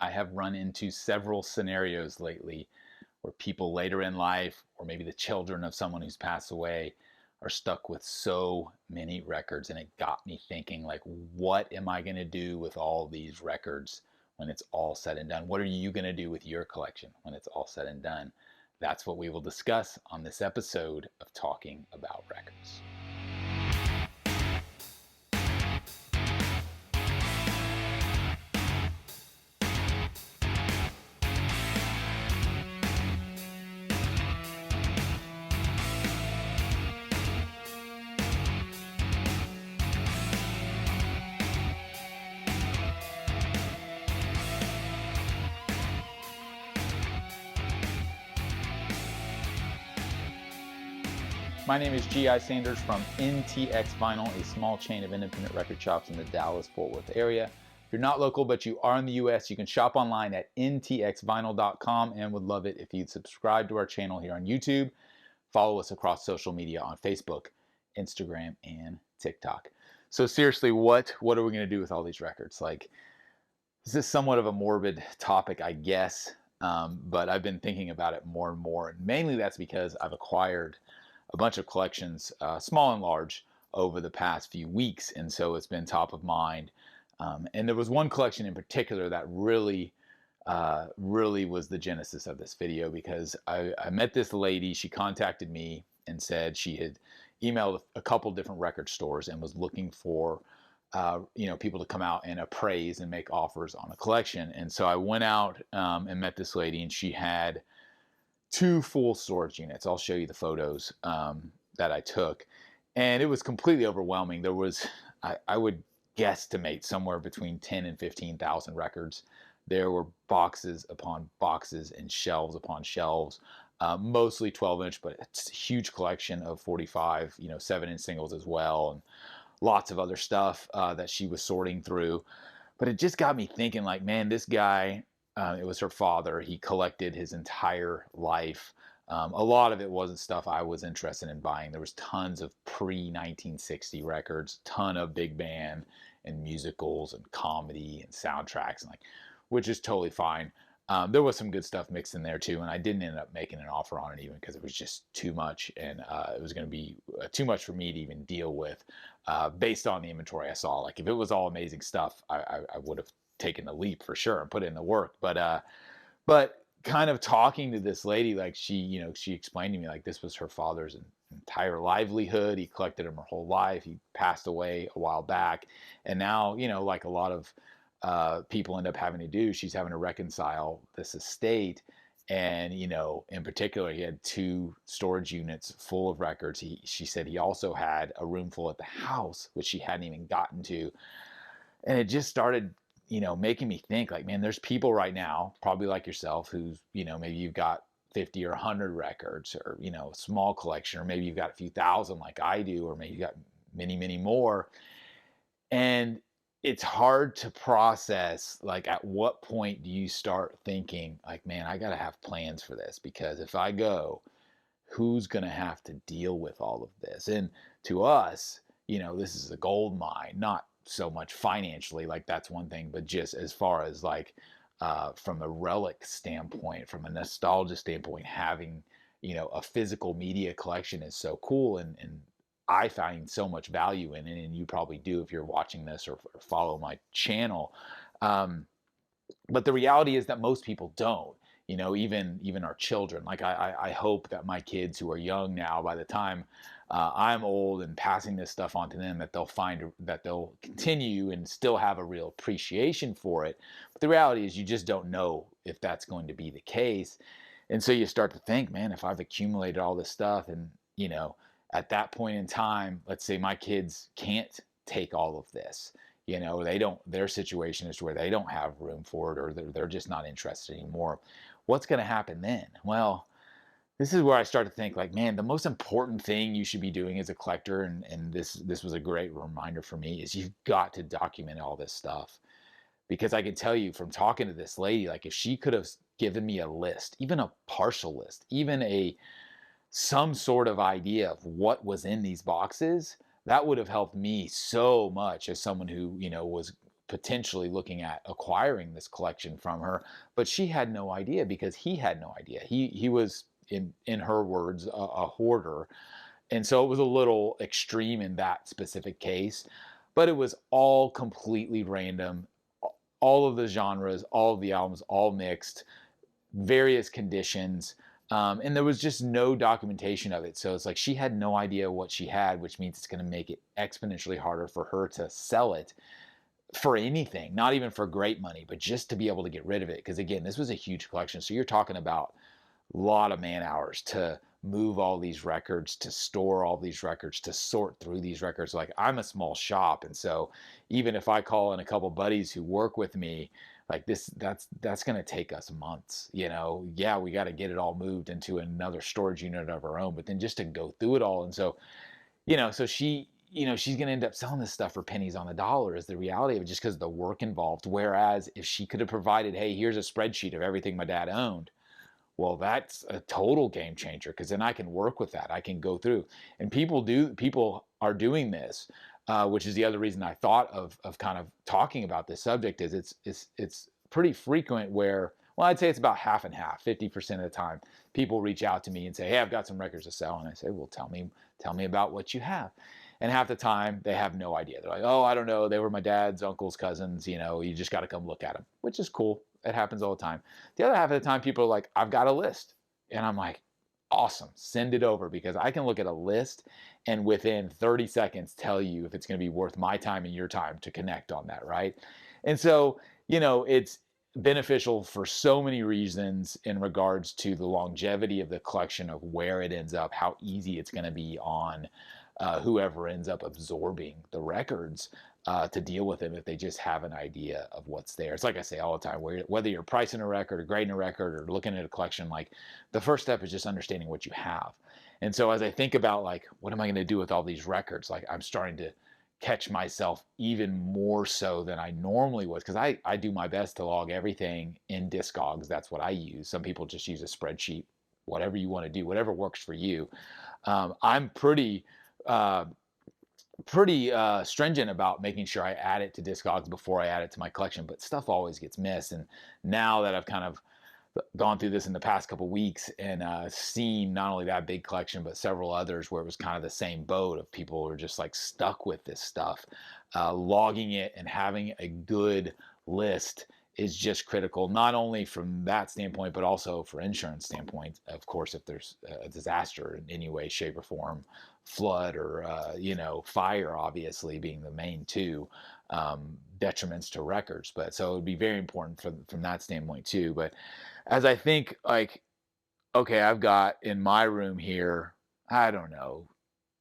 I have run into several scenarios lately where people later in life, or maybe the children of someone who's passed away, are stuck with so many records. And it got me thinking, like, what am I going to do with all these records when it's all said and done? What are you going to do with your collection when it's all said and done? That's what we will discuss on this episode of Talking About Records. My name is G.I. Sanders from NTX Vinyl, a small chain of independent record shops in the Dallas-Fort Worth area. If you're not local, but you are in the U.S., you can shop online at ntxvinyl.com, and would love it if you'd subscribe to our channel here on YouTube. Follow us across social media on Facebook, Instagram, and TikTok. So seriously, what are we going to do with all these records? Like, this is somewhat of a morbid topic, I guess, but I've been thinking about it more and more. And mainly that's because I've acquired a bunch of collections, small and large, over the past few weeks, and so it's been top of mind. And there was one collection in particular that really was the genesis of this video, because I met this lady. She contacted me and said she had emailed a couple different record stores and was looking for people to come out and appraise and make offers on a collection. And so I went out and met this lady, and she had 2 full storage units. I'll show you the photos that I took, and it was completely overwhelming. There was, I would guesstimate, somewhere between 10 and 15,000 records. There were boxes upon boxes and shelves upon shelves, mostly 12-inch, but it's a huge collection of 45, 7-inch singles as well, and lots of other stuff that she was sorting through. But it just got me thinking, like, man, this guy, it was her father. He collected his entire life. A lot of it wasn't stuff I was interested in buying. There was tons of pre-1960 records, ton of big band and musicals and comedy and soundtracks, and which is totally fine. There was some good stuff mixed in there too, and I didn't end up making an offer on it even because it was just too much, and it was going to be too much for me to even deal with based on the inventory I saw. Like, if it was all amazing stuff, I would have taken the leap for sure and put in the work. But kind of talking to this lady, like, she explained to me, like, this was her father's entire livelihood. He collected them her whole life. He passed away a while back, and now, like a lot of people end up having to do, she's having to reconcile this estate. And in particular, he had 2 storage units full of records. She said he also had a room full at the house, which she hadn't even gotten to. And it just started making me think, like, man, there's people right now, probably like yourself, who's, maybe you've got 50 or 100 records, or, a small collection, or maybe you've got a few thousand like I do, or maybe you got many, many more. And it's hard to process, like, at what point do you start thinking, like, man, I got to have plans for this, because if I go, who's going to have to deal with all of this? And to us, this is a gold mine, not so much financially, like, that's one thing, but just as far as, like, from a relic standpoint, from a nostalgia standpoint, having a physical media collection is so cool, and I find so much value in it, and you probably do if you're watching this or follow my channel. But the reality is that most people don't. Even our children. Like, I hope that my kids, who are young now, by the time I'm old and passing this stuff on to them, that they'll continue and still have a real appreciation for it. But the reality is, you just don't know if that's going to be the case. And so you start to think, man, if I've accumulated all this stuff, and at that point in time, let's say my kids can't take all of this. Their situation is where they don't have room for it, or they're just not interested anymore. What's going to happen then? Well, this is where I start to think, like, man, the most important thing you should be doing as a collector, and this was a great reminder for me, is you've got to document all this stuff. Because I can tell you from talking to this lady, like, if she could have given me a list, even a partial list, even some sort of idea of what was in these boxes, that would have helped me so much as someone who, was potentially looking at acquiring this collection from her, but she had no idea because he had no idea. He was, in her words, a hoarder, and so it was a little extreme in that specific case, but it was all completely random. All of the genres, all of the albums, all mixed, various conditions. And there was just no documentation of it. So it's like she had no idea what she had, which means it's going to make it exponentially harder for her to sell it for anything, not even for great money, but just to be able to get rid of it. Because again, this was a huge collection. So you're talking about a lot of man hours to move all these records, to store all these records, to sort through these records. Like, I'm a small shop, and so even if I call in a couple buddies who work with me, like that's going to take us months. Yeah, we got to get it all moved into another storage unit of our own, but then just to go through it all. And so so she's going to end up selling this stuff for pennies on the dollar, is the reality of it, just because of the work involved. Whereas if she could have provided, hey, here's a spreadsheet of everything my dad owned, well, that's a total game changer, because then I can work with that. I can go through, and people are doing this, which is the other reason I thought of kind of talking about this subject. Is it's pretty frequent where, well, I'd say it's about half and half, 50% of the time, people reach out to me and say, hey, I've got some records to sell, and I say, well, tell me about what you have. And half the time they have no idea. They're like, oh, I don't know. They were my dad's uncle's cousins. You just got to come look at them, which is cool. It happens all the time. The other half of the time, people are like, I've got a list. And I'm like, awesome, send it over, because I can look at a list and within 30 seconds tell you if it's going to be worth my time and your time to connect on that, right? And so, it's beneficial for so many reasons in regards to the longevity of the collection, of where it ends up, how easy it's going to be on whoever ends up absorbing the records, to deal with them if they just have an idea of what's there. It's like I say all the time, whether you're pricing a record or grading a record or looking at a collection, like, the first step is just understanding what you have. And so as I think about, like, what am I going to do with all these records, like, I'm starting to catch myself even more so than I normally was, because I do my best to log everything in Discogs. That's what I use. Some people just use a spreadsheet. Whatever you want to do, whatever works for you. I'm pretty stringent about making sure I add it to Discogs before I add it to my collection, but stuff always gets missed. And now that I've kind of gone through this in the past couple weeks and seen not only that big collection, but several others where it was kind of the same boat of people who are just like stuck with this stuff, logging it and having a good list is just critical, not only from that standpoint, but also for insurance standpoint. Of course, if there's a disaster in any way, shape, or form, flood or fire, obviously being the main two detriments to records. But so it would be very important from that standpoint too. But as I think, like, okay, I've got in my room here, I don't know,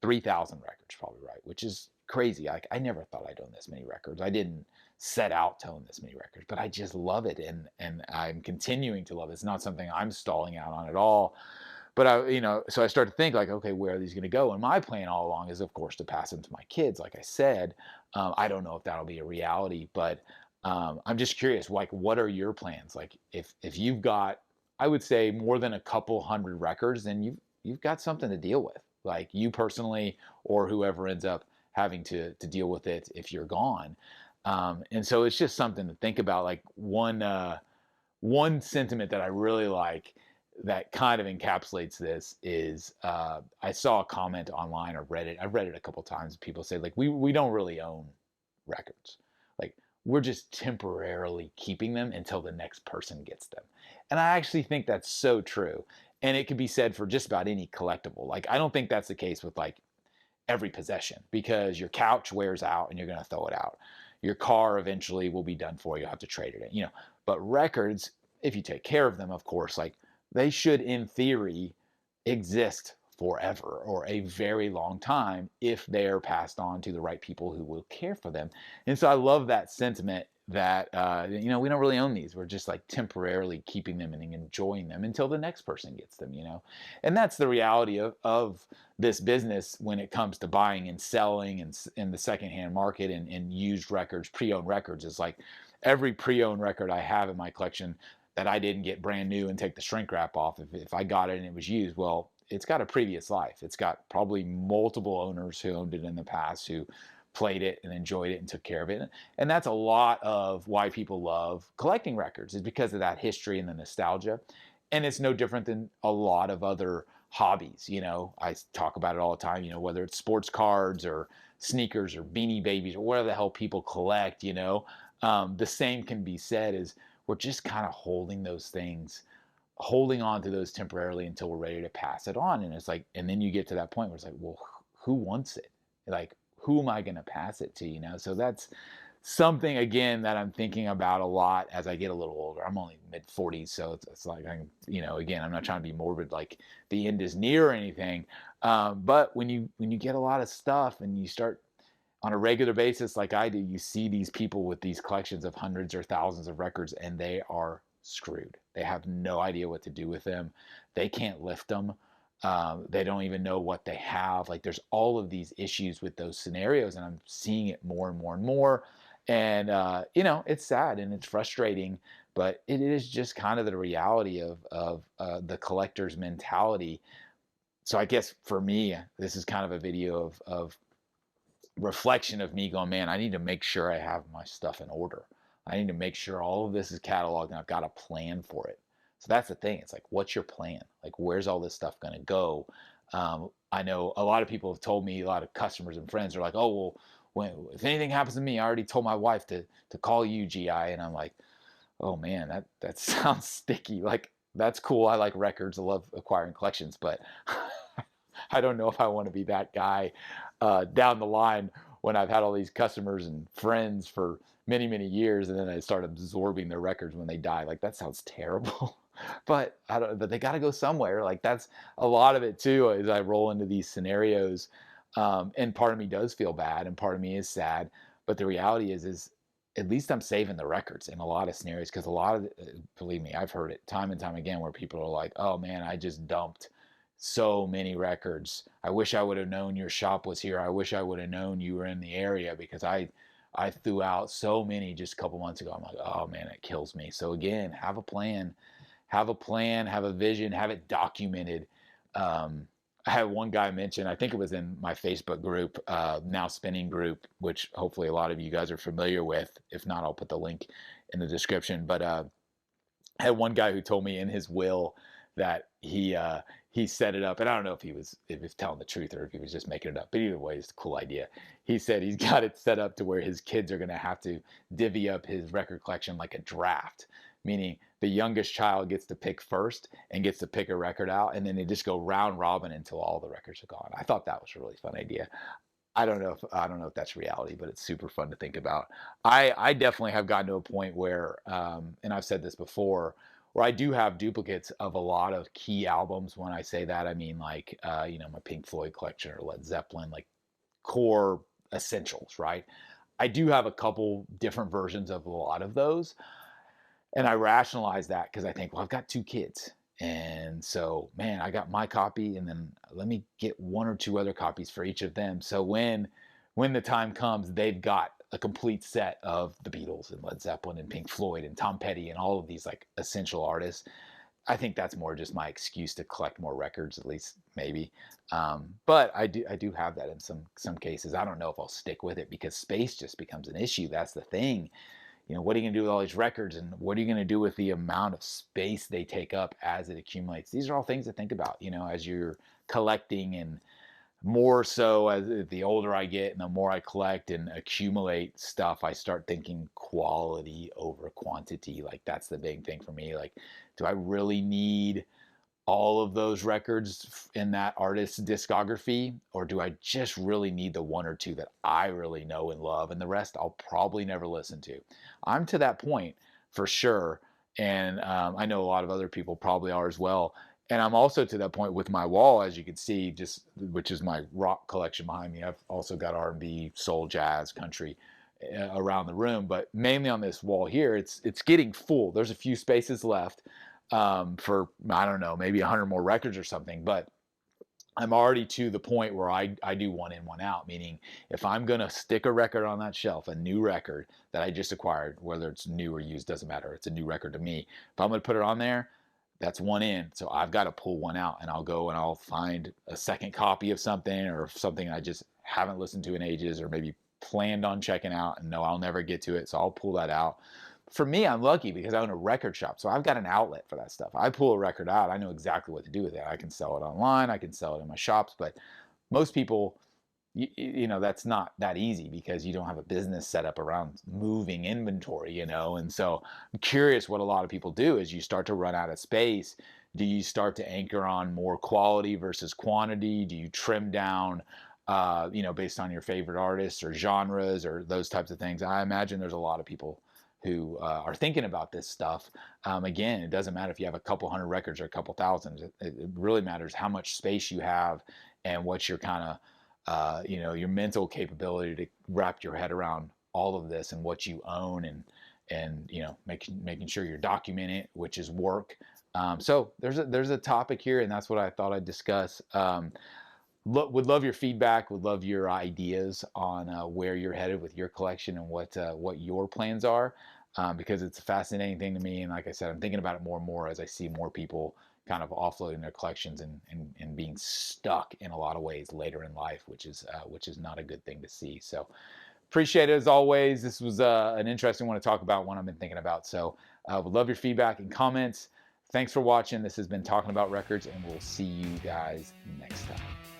3,000 records, probably, right, which is crazy. Like, I never thought I'd own this many records. I didn't set out to own this many records, but I just love it, and I'm continuing to love it. It's not something I'm stalling out on at all. But so I start to think, like, okay, where are these going to go? And my plan all along is, of course, to pass them to my kids. Like I said, I don't know if that'll be a reality, but I'm just curious, like, what are your plans? Like, if you've got, I would say, more than a couple hundred records, then you've got something to deal with, like, you personally or whoever ends up having to deal with it if you're gone. And so it's just something to think about. Like, one sentiment that I really like that kind of encapsulates this is, I saw a comment online or read it. I've read it a couple times. People say, like, we don't really own records. Like, we're just temporarily keeping them until the next person gets them. And I actually think that's so true. And it could be said for just about any collectible. Like, I don't think that's the case with, like, every possession, because your couch wears out and you're going to throw it out. Your car eventually will be done for you. You'll have to trade it in, But records, if you take care of them, of course, like, they should, in theory, exist forever or a very long time if they're passed on to the right people who will care for them. And so I love that sentiment that, we don't really own these. We're just, like, temporarily keeping them and enjoying them until the next person gets them, And that's the reality of this business when it comes to buying and selling and in the secondhand market and used records, pre-owned records. Is like, every pre-owned record I have in my collection that I didn't get brand new and take the shrink wrap off, if I got it and it was used, well, it's got a previous life. It's got probably multiple owners who owned it in the past, who played it and enjoyed it and took care of it. And that's a lot of why people love collecting records, is because of that history and the nostalgia. And it's no different than a lot of other hobbies. I talk about it all the time, whether it's sports cards or sneakers or Beanie Babies or whatever the hell people collect, the same can be said, is we're just kind of holding on to those temporarily until we're ready to pass it on. And it's like, and then you get to that point where it's like, well, who wants it? Like, who am I going to pass it to? So that's something, again, that I'm thinking about a lot as I get a little older. I'm only mid 40s, so it's like, again, I'm not trying to be morbid, like the end is near or anything. But when you get a lot of stuff and you start on a regular basis, like I do, you see these people with these collections of hundreds or thousands of records, and they are screwed. They have no idea what to do with them. They can't lift them. They don't even know what they have. Like, there's all of these issues with those scenarios, and I'm seeing it more and more and more. And it's sad and it's frustrating, but it is just kind of the reality of the collector's mentality. So I guess for me, this is kind of a video of reflection of me going, man, I need to make sure I have my stuff in order. I need to make sure all of this is cataloged and I've got a plan for it. So that's the thing. It's like, what's your plan? Like, where's all this stuff going to go? I know a lot of people have told me, a lot of customers and friends are like, oh, well, if anything happens to me, I already told my wife to call you, GI. And I'm like, oh man, that sounds sticky. Like, that's cool. I like records. I love acquiring collections, but I don't know if I want to be that guy down the line when I've had all these customers and friends for many, many years, and then I start absorbing their records when they die. Like, that sounds terrible. But but they got to go somewhere. Like, that's a lot of it too, as I roll into these scenarios. And part of me does feel bad, and part of me is sad. But the reality is at least I'm saving the records in a lot of scenarios, because a lot of, believe me, I've heard it time and time again where people are like, oh man, I just dumped so many records. I wish I would have known your shop was here. I wish I would have known you were in the area, because I threw out so many just a couple months ago. I'm like, oh man, it kills me. So again, have a plan, have a vision, have it documented. I had one guy mention, I think it was in my Facebook group, Now Spinning group, which hopefully a lot of you guys are familiar with. If not, I'll put the link in the description. But I had one guy who told me in his will that he set it up, and I don't know if he was telling the truth or if he was just making it up, but either way, it's a cool idea. He said he's got it set up to where his kids are going to have to divvy up his record collection like a draft, meaning the youngest child gets to pick first and gets to pick a record out, and then they just go round robin until all the records are gone. I thought that was a really fun idea. I don't know if that's reality, but it's super fun to think about. I definitely have gotten to a point where, and I've said this before, where I do have duplicates of a lot of key albums. When I say that, I mean like, my Pink Floyd collection or Led Zeppelin, like core essentials, right? I do have a couple different versions of a lot of those. And I rationalize that because I think, well, I've got two kids. And so, man, I got my copy, and then let me get one or two other copies for each of them. So when the time comes, they've got a complete set of the Beatles and Led Zeppelin and Pink Floyd and Tom Petty and all of these like essential artists. I think that's more just my excuse to collect more records, at least maybe. But I do have that in some cases. I don't know if I'll stick with it because space just becomes an issue. That's the thing. What are you going to do with all these records, and what are you going to do with the amount of space they take up as it accumulates? These are all things to think about, as you're collecting, and more so as the older I get and the more I collect and accumulate stuff, I start thinking quality over quantity. Like, that's the big thing for me. Like, do I really need all of those records in that artist's discography, or do I just really need the one or two that I really know and love, and the rest I'll probably never listen to? I'm to that point for sure, and I know a lot of other people probably are as well. And I'm also to that point with my wall, as you can see, which is my rock collection behind me. I've also got R&B, soul, jazz, country around the room, but mainly on this wall here, it's getting full. There's a few spaces left for, I don't know, maybe 100 more records or something, but I'm already to the point where I do one in, one out, meaning if I'm going to stick a record on that shelf, a new record that I just acquired, whether it's new or used, doesn't matter. It's a new record to me. If I'm going to put it on there, that's one in. So I've got to pull one out, and I'll go and I'll find a second copy of something, or something I just haven't listened to in ages, or maybe planned on checking out and know I'll never get to it, so I'll pull that out. For me, I'm lucky because I own a record shop, so I've got an outlet for that stuff. I pull a record out, I know exactly what to do with it. I can sell it online, I can sell it in my shops, but most people, that's not that easy because you don't have a business set up around moving inventory, and so I'm curious what a lot of people do is you start to run out of space. Do you start to anchor on more quality versus quantity? Do you trim down, based on your favorite artists or genres or those types of things? I imagine there's a lot of people who are thinking about this stuff. Again, it doesn't matter if you have a couple hundred records or a couple thousand. It really matters how much space you have and what your kind of your mental capability to wrap your head around all of this and what you own, and making sure you're documenting it, which is work. So there's a topic here, and that's what I thought I'd discuss. Would love your feedback, would love your ideas on where you're headed with your collection and what your plans are, because it's a fascinating thing to me. And like I said, I'm thinking about it more and more as I see more people kind of offloading their collections and being stuck in a lot of ways later in life, which is not a good thing to see. So appreciate it as always. This was an interesting one to talk about, one I've been thinking about. So would love your feedback and comments. Thanks for watching. This has been Talking About Records, and we'll see you guys next time.